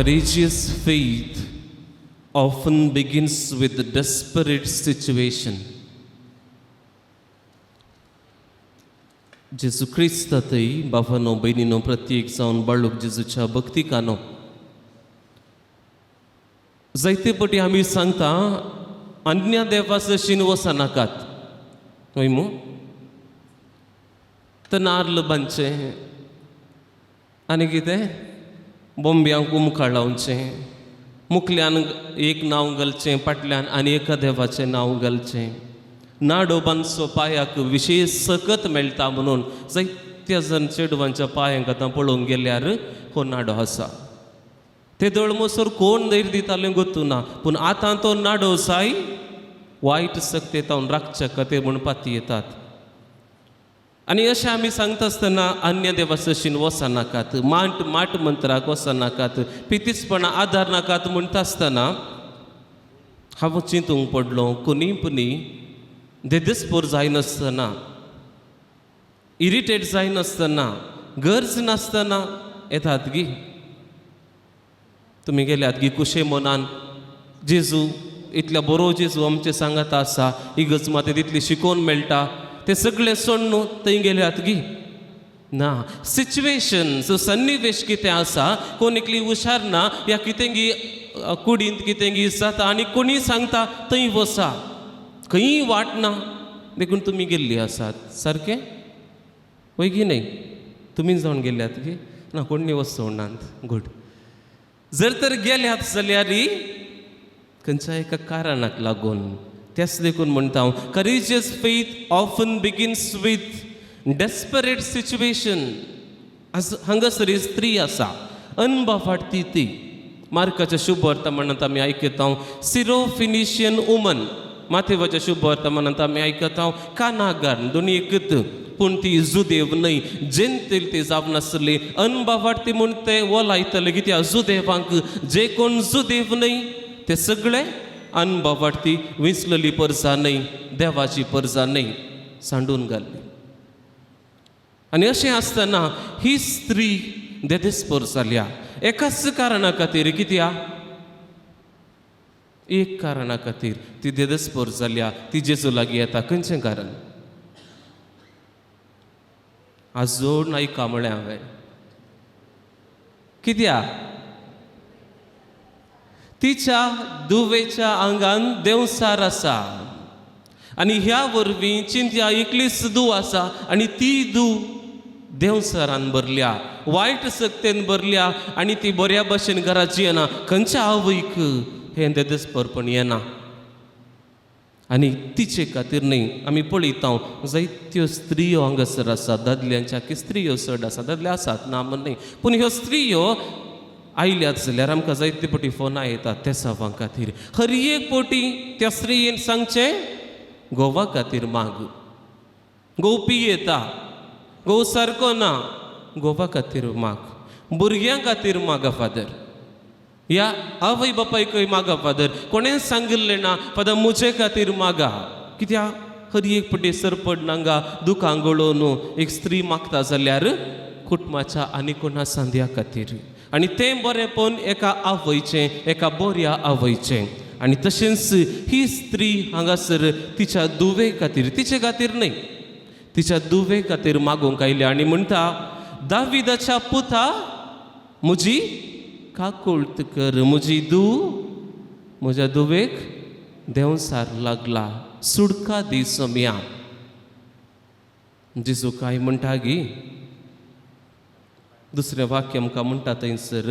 Courageous faith often begins with a desperate situation. जेजू क्रिस्त थंय बाबानो भयणीनो प्रत्येक जावन बाळूक जेजूच्या भक्तिकानो जायते पटी आमी सांगता अन्य देवास शिन वचनाकात हय मू तर नार्ल बांदचें आनी कितें बोंब्यांक उमकाळ लावचें मुखल्यान एक नांव घालचें फाटल्यान आनी एका देवाचें नांव घालचें नाडो बांदचो पांयाक विशेश सकत मेळटा म्हणून जायत्या जण चेडवांच्या पांयांक आतां पळोवंक गेल्यार हो नाडो आसा ते दळमसर कोण धैर्य दितालें गोतू ना पूण आतां तो नाडो साय वायट सक्तेतावन राखच्या खातीर म्हूण पाती येतात आनी अशें आमी सांगता आसतना अन्य देवास शिन वचनाकात माट मंत्राक वचनाकात पितीसपणां आदार नाकात म्हणटा आसतना हांव चिंतूंक पडलो कोणीपणी देदस्पोर जायनासतना इरिटेट जायनासतना गरज नासतना येतात गी तुमी गेल्यात गी कुशे मनान जेजू इतल्या बरो जेजू आमचे सांगात आसा इगज माते तितली शिकोवन मेळटा ते सगळे सोडून थंय गेल्यात गी ना सिच्युएशन सन्निवेश कितें आसा कोण एकली हुशार ना या कितें गी कुडींत कितें गी जाता आनी कोणी सांगता थंय वसा खंय वाट ना देखून तुमी गेल्ली आसात सारकें वय गी न्हय तुमी जावन गेल्यात गी ना कोणी वचो नात गूड जर तर गेल्यात जाल्यार खंयच्या एका कारणाक लागून तेच देखून म्हणटा हांव courageous faith often begins with desperate situation हांगासर स्त्री आसा अनबावार्थी ती मार्काच्या शुभ वर्तमानांत आमी आयकता सिरो फिनिशियन वुमन माथेवाच्या शुभ वर्तमानांत आमी आयकता कानागार दोनी एकत पूण ती जुदेव न्हय जेंतील ती जावन नासली अनबावार्थी म्हूण ते वो लायतले कित्याक जुदेवांक जे कोण जुदेव न्हय ते सगळे अनबावार्थी विंचलली परजा न्हय देवाची परजा न्हय सांडून घाल्ली आनी अशें आसतना ही स्त्री देदेस्पोर जाल्या एकाच कारणा खातीर कित्याक एक कारणा खातीर ती देदेस्पोर जाल्या ती जेजू लागीं येता खंयचें कारण आजोड आयका म्हळें हांवें कित्याक तिच्या दुवेच्या आंगान देवसार आसा आनी ह्या वरवीं चिंत्या एकलीच दू आसा आनी ती दू देवसारान भरल्या वायट सक्तेन भरल्या आनी ती बऱ्या भशेन घरात जियेना खंयच्या आवयक हें देदेस्पोरपण येना आनी तिचे खातीर न्हय आमी पळयता जायत्यो स्त्रियो हांगासर आसात दादल्यांच्या की स्त्रियो चड आसात दादले आसात ना म्हण न्हय पूण ह्यो स्त्रियो आयल्यात जाल्यार आमकां जायते पटी फोनां येतात त्या सावां खातीर हर एक पोटी त्या स्त्रियेन सांगचें गोवा खातीर माग गोवपी येता गोव सारको ना गोवा खातीर माग भुरग्यां खातीर मागा फादर या आवय बापायकय मागा फादर कोणें सांगिल्लें ना फादर मुजे खातीर मागा कित्याक हर एक पटी सरपड नांगा दुखां गळोवन एक स्त्री मागता जाल्यार कुटुंबाच्या आनी कोणा सांद्या खातीर आनी तें बरें पळोवन एका आवयचें एका बऱ्या आवयचें आनी तशेंच ही स्त्री हांगासर तिच्या दुवे खातीर तिचे खातीर न्हय तिच्या दुवे खातीर मागूंक आयल्या आनी म्हणटा दाविदाच्या पुता म्हजी काकुळट कर म्हजी दू म्हज्या दुवेक देंवसार लागला सुडका दी सोम्या जेजू काय म्हणटा गी दुसरें वाक्य आमकां म्हणटा थंयसर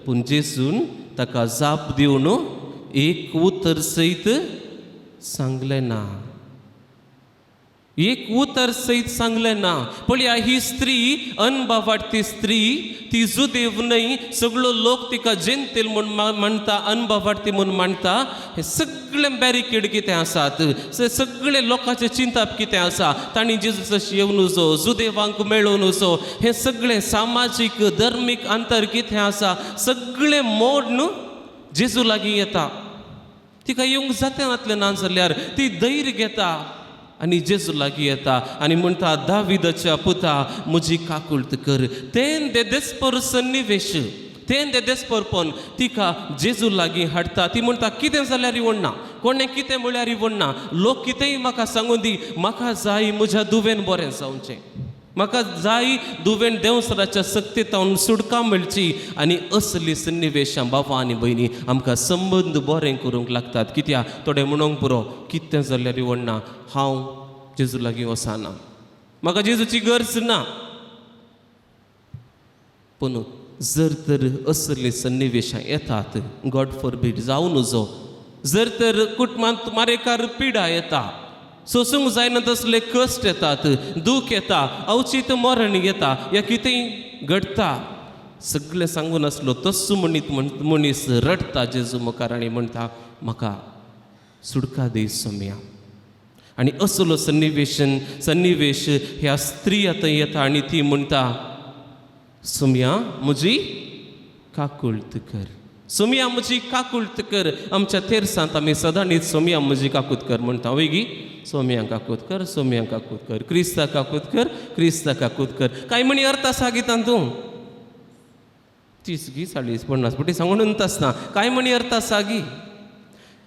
पूण जेजून ताका जाप दिवन एक उतर सयत सांगलें ना एक उतर सयत सांगलें ना पळया ही स्त्री अनबावार्थी स्त्री ती जुदेव न्हय सगळो लोक तिका जेंतील म्हूण म्हणटा अनबावार्थी म्हूण म्हणटा हे सगळें बॅरिकेड कितें आसात सगळे लोकांचे चिंतप कितें आसा तांणी जेजूस येवन वचो जुदेवांक मेळोवन वचो हें सगळें सामाजीक धर्मीक अंतर कितें आसा सगळें मोडून जेजू लागीं येता तिका येवंक जाता नासलें ना जाल्यार ती धैर्य घेता आनी जेजू लागीं येता आनी म्हणटा दाविदाच्या पुता म्हजी काकुळट कर तें देदेस्पोर सन्निवेश तें देदेस परपोन तिका जेजू लागीं हाडटा. ती म्हणटा कितें जाल्यार इवडना, कोणें कितें म्हळ्यार इवडना, लोक कितेंय म्हाका सांगून दी, म्हाका जाय म्हज्या दुवेन बरें जावचें, म्हाका जाय दुवेन देवसराच्या सक्तीतावन सुटका मेळची. आनी असली सन्निवेशां बाबा आनी भयणी आमकां संबंद बरें करूंक लागतात. कित्याक थोडें म्हणूंक पुरो कितें जाल्यार इवडना, हांव जेजू लागीं वचना, म्हाका जेजूची गरज ना. पूण जर तर असले सन्निवेशां येतात, गॉड फॉरबीड, जावं नजो, जर तर कुटुंबांत मारेकार पिडा येता, सोसूंक जायना तसले कश्ट येतात, दूख येता, अवचित मरण येता, या कितेंय घडता, सगळें सांगून आसलो तस्सो मनीस रडता जेजू मुखार आनी म्हणटा म्हाका सुटका दी सोम्या. आनी असलो सन्निवेश ह्या स्त्री आतां येता आनी ती म्हणटा सोम्या म्हजी काकुळट कर, सोम्या म्हजी काकुळट कर. आमच्या तेरसांत आमी सदांच सोम्या म्हजी काकूट कर म्हणटा. वय गी, सोम्या काकूट कर, सोम्या काकूट कर, क्रिस्ता काकूट कर, क्रिस्ता काकूट कर. कांय म्हणी अर्थ आसा गी तातूंत, 30 गी 40 50 पटी सांगून आसना, कांय म्हणी अर्थ आसा गी.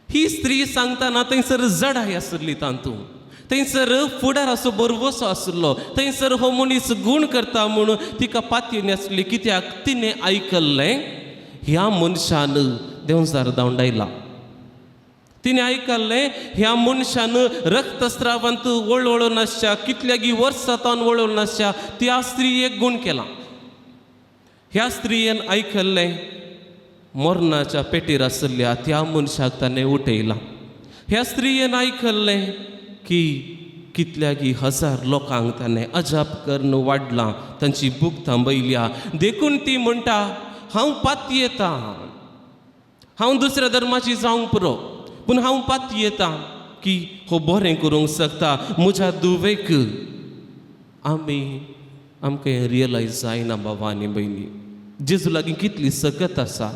ही स्त्री सांगतना थंयसर जडाय आसली तातूंत, थंयसर फुडार असो बरवसो आसलो, थंयसर हो मनीस गूण करता म्हणून तिका पातये नासली. कित्याक तिणें आयकल्लें ह्या मनशान देंवचार दावंडायला, तिणें आयकल्लें ह्या मनशान रक्तस्रावांत वळवळो नासच्या, कितल्यागी वर्सांतान वळवलो नासच्या, त्या स्त्रियेक गूण केला. ह्या स्त्रियेन आयकल्लें मरणाच्या पेटीर आसल्या त्या मनशाक ताणें उठयला. ह्या स्त्रियेन आयकल्लें की कितल्यागी हजार लोकांक ताणें अजाप करून वाडलां, तांची भूक थांबयल्या. देखून ती म्हणटा हांव पातयेता, हांव दुसऱ्या धर्माची जावंक पुरो, पूण हांव पातयेता की हो बरें करूंक शकता. म्हज्या दुवेक आमकां रियलायज जायना बाबा आनी भयणी, जेजू लागीं कितली सकत आसा,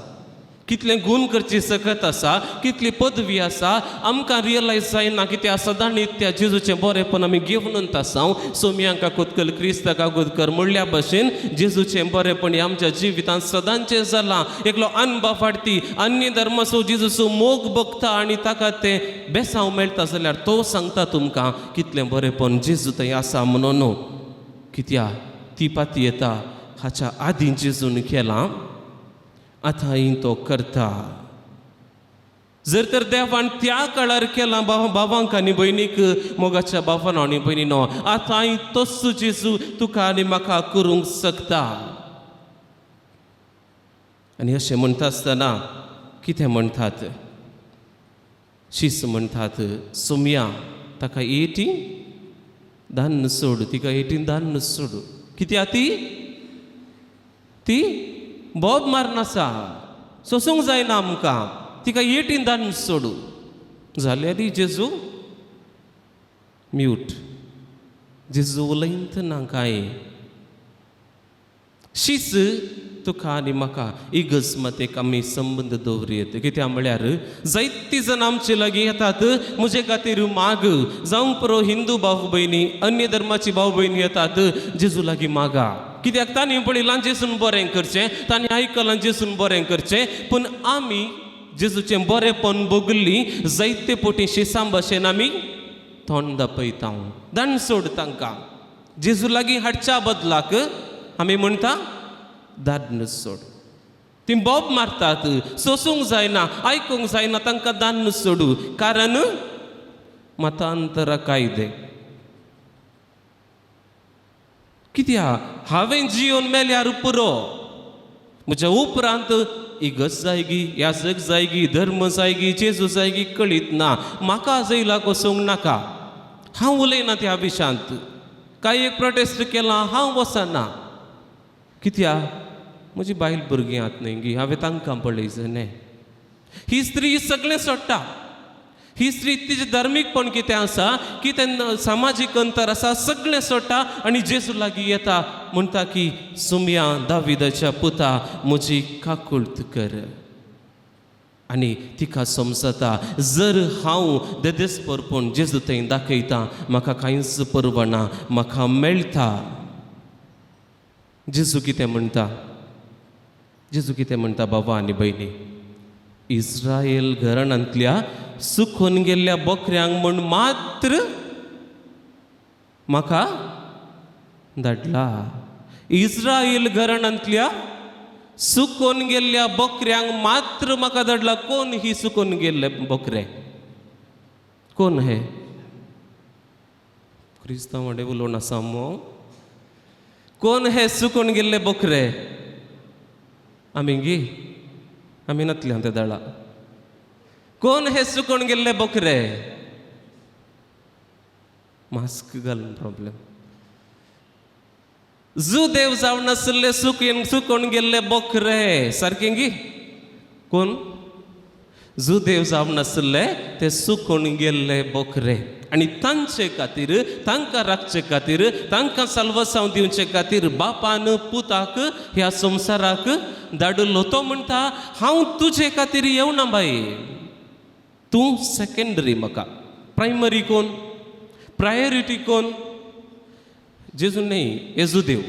कितलें गूण करची सकत आसा, कितली पदवी आसा, आमकां रियलायज जायना. कित्याक सदां नित्या जेजूचें बरेंपण आमी घेवनूच आसा. सोम्यांक काकूट कर, क्रिस्ताक काकूट कर म्हणल्या भशेन जेजूचें बरेंपण आमच्या जिवितांत सदांचें जालां. एकलो अनुभव हाडटी, अन्य धर्माचो जेजूचो मोग भोगता आनी ताका तें बेसांव मेळटा जाल्यार तो सांगता तुमकां कितलें बरेंपण जेजू थंय आसा म्हणून. कित्याक ती पाती येता हाच्या आदीं जेजून केलां, आतांय तो करता. जर तर देवान त्या काळार केलां बाबांक आनी भयणीक, मोगाच्या बाबान आनी भयणीनो, आतांय तस्सो जेजू तुका आनी म्हाका करूंक शकता. आनी अशें म्हणटा आसतना कितें म्हणटात, शीस म्हणटात सोम्या ताका 80 दान सोड, तिका 80 दान सोड. कित्याक ती बोब मारन आसा, सोसूंक जायना आमकां, तिका 80 दान सोडू. जाल्यार जेजू म्यूट, जेजू उलयत ना कांय. शीस तुका आनी म्हाका इगर्ज आमी संबंद दवरयत. कित्याक म्हळ्यार जायतीं जाणां आमचे लागीं येतात म्हजे खातीर माग, जावं पुरो हिंदू भाव भयणी, अन्य धर्माची भाव भयणी येतात जेजू लागीं मागा. कित्याक तांणी पळयलां जेजून बरें करचें, तांणी आयकलां जेजून बरें करचें. पूण आमी जेजूचें बरेंपण भोगलीं जायते पोटी शिसां भशेन आमी तोंड दापयता, दान सोड तांकां. जेजू लागीं हाडच्या बदलाक आमी म्हणटा दान सोड. ती बोब मारतात, सोसूंक जायना, आयकूंक जायना, तांकां दान सोडू. कारण मतांतरा कायदे. कित्याक हांवें जिवन मेल्यार पुरो, म्हज्या उपरांत इगर्ज जायगी, याजक जायगी, धर्म जायगी, जेजू जायगी कळीत ना. म्हाका जैला कोसोंक नाका, हांव उलयना त्या विशांत. कांय एक प्रोटेस्ट केलां, हांव वचना. कित्याक म्हजी बायल भुरगीं आत न्ही गी, हांवें तांकां पळयचें न्ही. ही स्त्री सगळें सोडटा. ही स्त्री तिजें धार्मीकपण कितें आसा, कितें सामाजीक अंतर आसा, सगळें सोडटा आनी जेजू लागीं येता. म्हणटा की सोम्या दाविदाच्या पुता म्हजी काकुळट कर. आनी तिका समजता जर हांव देदेस परपून जेजू थंय दाखयता, म्हाका कांयच परवडना, म्हाका मेळटा. जेजू कितें म्हणटा, जेजू कितें म्हणटा बाबा आनी भयणी, इस्रायल घराण्यांतल्या सुखून गेल्ल्या बकऱ्यांक म्हण मात्र म्हाका धाडला. इस्रायल घराण्यांतल्या सुकून गेल्ल्या बकऱ्यांक मात्र म्हाका धाडला. कोण ही सुकून गेल्ले बकरे? कोण हे? क्रिस्तांव वाडे उलोवन आसा मो. कोण हे सुकून गेल्ले बकरे? आमी नातले ते धाडा. कोण हे सुकून गेल्ले बकरे? मास्क घालून प्रॉब्लेम. जुदेव जावन आसले सुकून गेल्ले बकरे सारकें गी. कोण? जुदेव जावन आसले ते सुकून गेल्ले बकरे. आनी तांचे खातीर, तांकां राखचे खातीर, तांकां साल्वसांव दिवचे खातीर बापान पुताक ह्या संवसाराक धाडलो. तो म्हणटा हांव तुजे खातीर येवना बाई, तूं सेकंडरी म्हाका. प्रायमरी कोण? प्रायोरिटी कोण? जेजू न्ही, येजूदेव.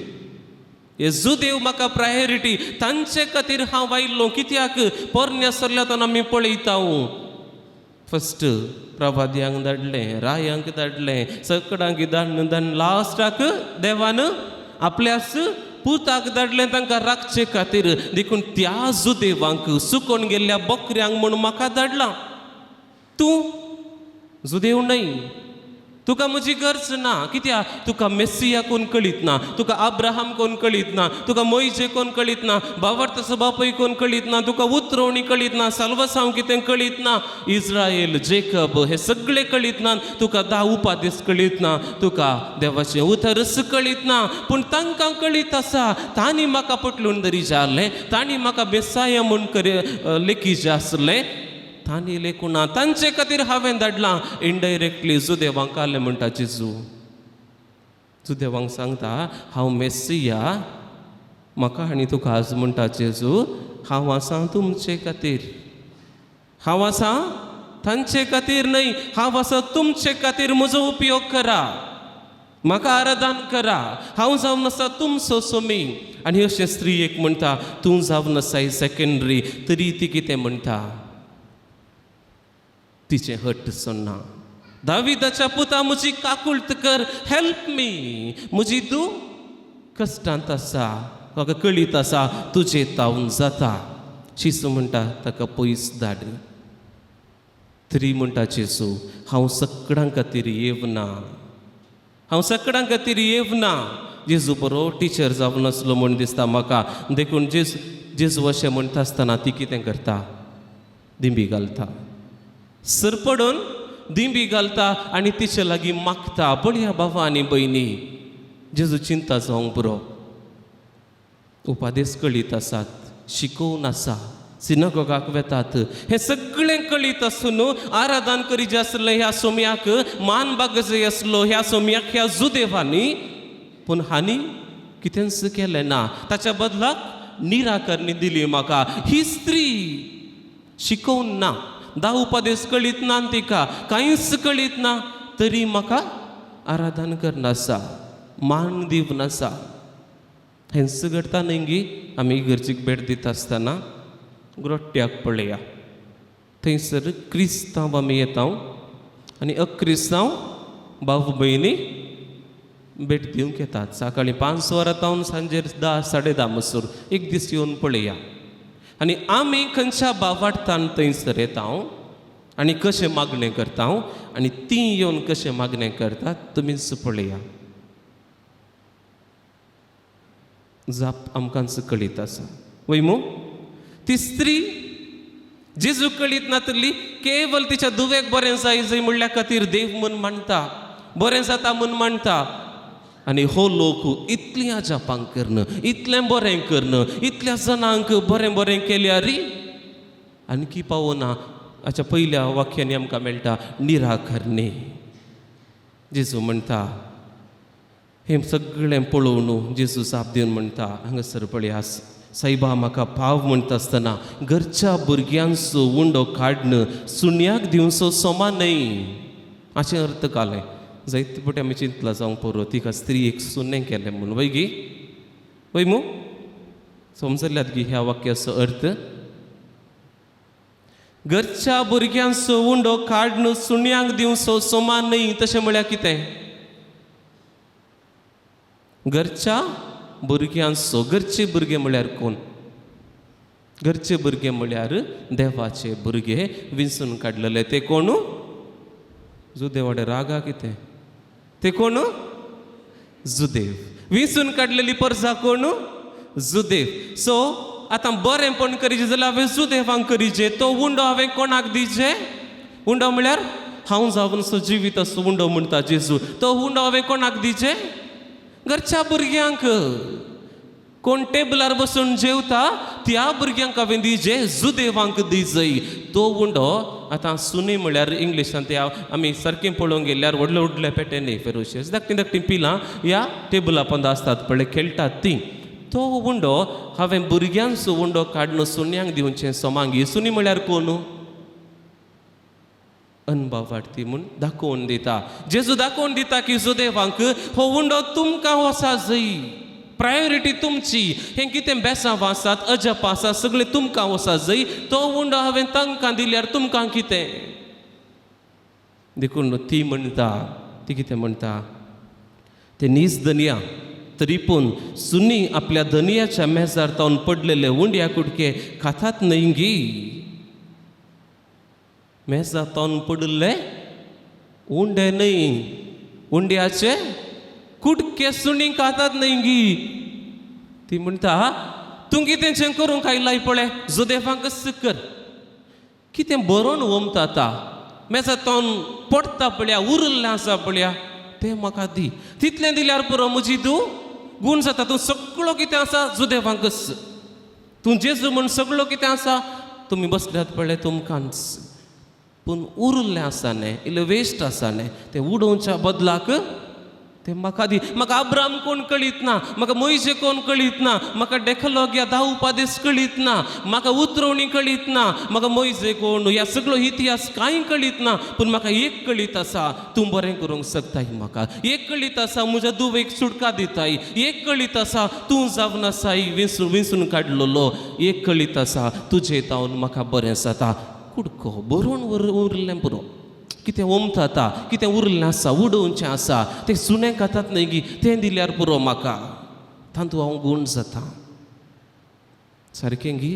येजूदेव म्हाका प्रायोरिटी. तांचे खातीर हांव आयिल्लो. कित्याक? पोरण्या सल्ल्यातून आमी पळयता फस्ट प्रभाद्यांक धाडलें, रायांक धाडलें, सकडांक धाडून लास्टाक देवान आपल्याच पुताक धाडलें तांकां राखचे खातीर. देखून त्या जुदेवांक सुकून गेल्ल्या बकऱ्यांक म्हूण म्हाका धाडलां. तूं जुदेव न्हय, तुका म्हजी गरज ना. कित्याक? तुका मेस्सिया कोण कळीत ना, तुका अब्राहम कोण कळीत ना, तुका मोइजे कोण कळीत ना, बावर्त बापूय कोण कळीत ना, तुका उतरवणी कळीत ना, साल्वसांव कितें कळीत ना, इस्रायल जेकब हे सगळे कळीत ना, तुका 10 उपादेश कळीत ना, तुका देवाचें उतरस कळीत ना. पूण तांकां कळीत आसा. तांणी म्हाका पटलून तरी जाल्लें, तांणी म्हाका मेस्साया म्हूण लेखी जे आसलें, तांणी लेखुना. तांचे खातीर हांवें धाडलां. इनडायरेक्टली जुदेवांक आलें म्हणटा जेजू. जुदेवांक सांगता हांव मेस्सिया. म्हाका आनी तुका आज म्हणटा जेजू, हांव आसां तुमचे खातीर. हांव आसां तांचे खातीर न्हय, हांव आसां तुमचे खातीर. म्हजो उपयोग करा, म्हाका आराधन करा. हांव जावन आसा तुमचो सोमी. आनी अशें स्त्रीयेक म्हणटा तूं जावन आसाय सेकंडरी. तरी ती कितें म्हणटा? तिचे हट्ट सोडना. दाविदाच्या पुता म्हजी काकुळट कर, हेल्प मी. म्हजी तूं कश्टांत आसा, म्हाका कळीत आसा तुजे तावन जाता. शिसू म्हणटा ताका पयस धाड. तरी म्हणटा जेजू हांव सगळ्यां खातीर येवना, हांव सगळ्यां खातीर येवना. जेजू बरो टिचर जावन आसलो म्हूण दिसता म्हाका. देखून जेजू अशें म्हणटा आसतना ती कितें करता? दिंबी घालता. सरपडून दिंबी घालता आनी तिचे लागीं मागता. बळया बाबा आनी भयणी, जेजू चिंता जावंक बरो. उपादेश कळीत आसात, शिकोवन आसा, सिनगोगाक वेतात, हें सगळें कळीत आसून आराधन करी जे आसलें ह्या सोम्याक, मान बाग जे आसलो ह्या सोम्याक ह्या जुदेवांनी, पूण हांणी कितेंच केलें ना. ताच्या बदलाक निराकरणी दिली म्हाका. ही स्त्री शिकोवन ना, 10 उपादेश कळीत ना तिका, कांयच कळीत ना, तरी म्हाका आराधन करनासा, मान दिवनासा. हेंच घडटा न्ही गी. आमी इगर्जेक भेट दिता आसतना ग्रोट्ट्याक पळया. थंयसर क्रिस्तांव आमी येता आनी अक्रिस्तांव भाव भयणी भेट दिवंक येतात. सकाळीं 5 वरां तावन सांजेर 10 साडे 10 मसूर एक दीस येवन पळया. आनी आमी खंयच्या भावार्थान थंयसर येता आनी कशें मागणें करता आनी तीं येवन कशें मागणें करतात तुमीच पळया. जाप आमकांच कळीत आसा. वयमू ती स्त्री जेजू कळीत नातली, केवल तिच्या दुवेक बरें जाय जंय म्हणल्या खातीर देव म्हूण मानता, बरें जाता म्हूण मानता. आनी हो लोक इतल्या जापांक करन, इतलें बरें करन, इतल्या जाणांक बरें बरें केल्या री, आणकी पावना. हाच्या पयल्या वाक्यांनी आमकां मेळटा निराकरणी. जेजू म्हणटा हें सगळें पळोवन जेजू जाप दिवन म्हणटा, हांगासर पळया, सायबा म्हाका पाव म्हणटा आसतना घरच्या भुरग्यांचो उंडो काडन सुण्याक दिवचो सोमा न्हय, अशें अर्थ कालें. जायते फावटी आमी चिंतलां जावंक पुरो तिका स्त्री एक सुन्नें केलें म्हूण. वय गी, वय मू समजल्यात की ह्या वाक्याचो अर्थ? घरच्या भुरग्यांचो उंडो काडून सुण्यांक दिवचो समान न्ही, तशें म्हळ्यार कितें? घरच्या भुरग्यांचो, घरचे भुरगे म्हळ्यार कोण? घरचे भुरगे म्हळ्यार देवाचे भुरगे विंचून काडलेले. ते कोण? जुदेवाडे रागा कितें? ते कोण? जुदेव. विंचून काडलेली परजा कोण? जुदेव. सो आतां बरेंपण करीचे जाल्यार हांवें जुदेवांक करीचे. तो उंडो हांवें कोणाक दिचे? उंडो म्हळ्यार हांव जावन सो जिवीत असो उंडो म्हणटा जेजू. तो उंडो हांवें कोणाक दिचे? घरच्या भुरग्यांक. कोण टेबलार बसून जेवता त्या भुरग्यांक हांवें दिचे, जुदेवांक दिजय. तो उंडो आतां सुनी म्हळ्यार इंग्लिशान ते आमी सारकें पळोवंक गेल्यार व्हडले व्हडले पेटेने फेरोशियस धाकटीं धाकटीं पिलां ह्या टेबला पंद आसतात पळय, खेळटात तीं. तो उंडो हांवें भुरग्यांचो उंडो काडून सुन्यांक दिवचें सोमांगी. सुनी म्हळ्यार कोण? अनबावार्थी म्हूण दाखोवन दिता. जेजू दाखोवन दिता की जुदेवांक हो उंडो तुमकां वसा जय. प्रायोरिटी तुमची. हें कितें बेसांव आसात, अजप आसा, सगळें तुमकां वसा जय. तो उंडो हांवें तांकां दिल्यार तुमकां कितें? देखून ती म्हणटा, ती कितें म्हणटा? ते नीज धनिया तरी पूण सुनी आपल्या धनियाच्या मेजार तावन पडलेले उंड्या कुडके खातात न्हय गी. मेजा तावन पडले उंडे न्हय, उंड्याचे कुडके सुणी खातात न्हय गी. ती म्हणटा तूं कितें करूंक आयलाय पळय, जुदेवांक कर. कितें बरोवन वमता मेजा तावन पडटा पळया, उरल्लें आसा पळया, तें म्हाका दी. तितलें दिल्यार पुरो म्हजी तूं गूण जाता. तूं सगळो कितें आसा जुदेवांकच. तूं जेजू म्हूण सगळो कितें आसा तुमी बसल्यात पळय तुमकांच. पूण उरल्लें आसा न्हय, इल्लें वेस्ट आसा न्हय, तें उडोवच्या बदलाक तें म्हाका दी. म्हाका अब्राम कोण कळीत ना, म्हाका मोइशे कोण कळीत ना, म्हाका डेकलोग्या 10 उपादेश कळीत ना, म्हाका उतरवणी कळीत ना, म्हाका मोइशे कोण ह्या सगळो इतिहास कांय कळीत ना. पूण म्हाका एक कळीत आसा, तूं बरें करूंक शकताय. म्हाका एक कळीत आसा, म्हज्या दुवेक सुटका दिताय. एक कळीत आसा, तूं जावन आसाय विंचून काडलेलो. एक कळीत आसा, तुजे तावन म्हाका बरें जाता. कुडको बरोवन उरलें पुरो. कितें ओमता, कितें उरलें आसा, उडोवचें आसा, तें सुनें खातात न्हय गी, तें दिल्यार पुरो म्हाका. तातूंत हांव गूण जाता. सारकें गी.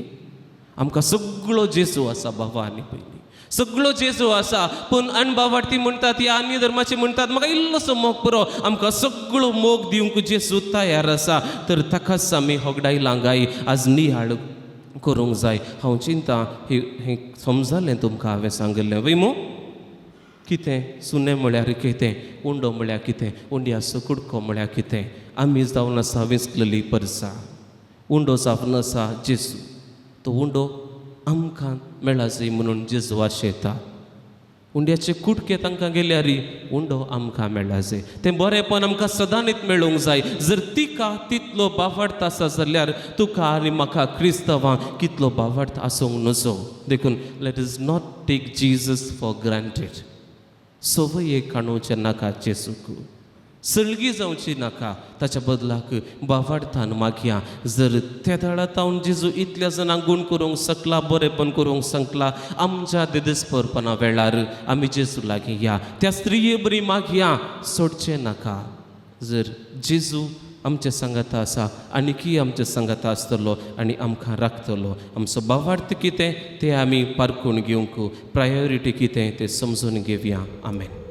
आमकां सगळो जेजू आसा भावानी पयलीं, सगळो जेजू आसा. पूण अणबावार्थी म्हणटात, ह्या आनी धर्माचे म्हणटात म्हाका इल्लोसो मोग पुरो. आमकां सगळो मोग दिवंक जेजू तयार आसा. तर ताकाच आमी होगडाय लागाय आज नियाळ करूंक जाय. हांव चिंता हें समजलें तुमकां हांवें सांगलें वयमू. कितें सुनें म्हळ्यार कितें, उंडो म्हळ्यार कितें, उंड्याचो कुडको म्हळ्यार कितें. आमी जावन आसा विंचलेली परसा. उंडो जावन आसा जेजू. तो उंडो आमकां मेळा जाय म्हणून जेजू आशेता. उंड्याचे कुडके तांकां गेल्यार उंडो आमकां मेळा जाय. तें बरेंपण आमकां सदांच मेळूंक जाय. जर तिका तितलो बावडत आसा जाल्यार तुका आनी म्हाका क्रिस्तवां कितलो बावडत आसूंक नजो. देखून let us not take Jesus for granted. सवय काणूचे नाका जेजूक. सळगी जावची नाका. ताच्या बदलाक बावडतान मागया. जर त्या दाळांत हांव जेजू इतल्या जाणांक गूण करूंक शकला, बरेंपण करूंक सांगला, आमच्या दिसपरपणा वेळार आमी जेजू लागीं या. त्या स्त्रिये बरी मागया, सोडचें नाका. जर जेजू आमच्या सांगात आसा आनीकय आमच्या सांगात आसतलो आनी आमकां राखतलो. आमचो बावार्थ कितें तें आमी पारखून घेवंक, प्रायोरिटी कितें तें समजून घेवया. आमेन.